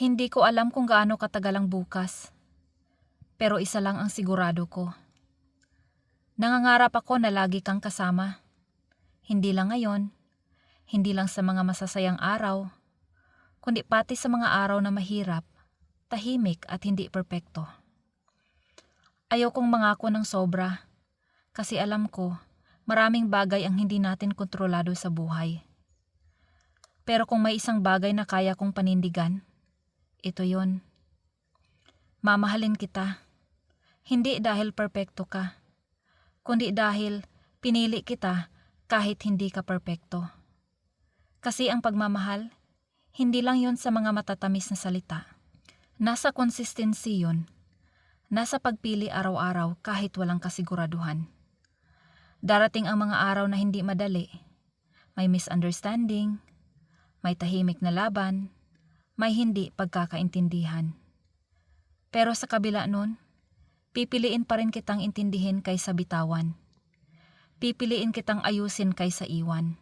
Hindi ko alam kung gaano katagal ang bukas, pero isa lang ang sigurado ko. Nangangarap ako na lagi kang kasama. Hindi lang ngayon, hindi lang sa mga masasayang araw, kundi pati sa mga araw na mahirap, tahimik at hindi perpekto. Ayokong mangako ng sobra, kasi alam ko maraming bagay ang hindi natin kontrolado sa buhay. Pero kung may isang bagay na kaya kong panindigan, ito yon. Mamahalin kita, hindi dahil perpekto ka, kundi dahil pinili kita kahit hindi ka perpekto. Kasi ang pagmamahal, hindi lang yon sa mga matatamis na salita. Nasa consistency yon, nasa pagpili araw-araw kahit walang kasiguraduhan. Darating ang mga araw na hindi madali, may misunderstanding, may tahimik na laban, may hindi pagkakaintindihan. Pero sa kabila nun, pipiliin pa rin kitang intindihin kaysa bitawan. Pipiliin kitang ayusin kaysa iwan.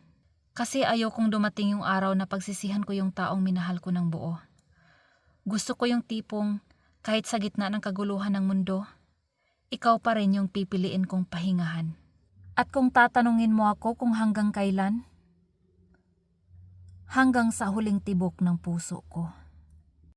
Kasi ayokong dumating yung araw na pagsisihan ko yung taong minahal ko ng buo. Gusto ko yung tipong kahit sa gitna ng kaguluhan ng mundo, ikaw pa rin yung pipiliin kong pahingahan. At kung tatanungin mo ako kung hanggang kailan, hanggang sa huling tibok ng puso ko.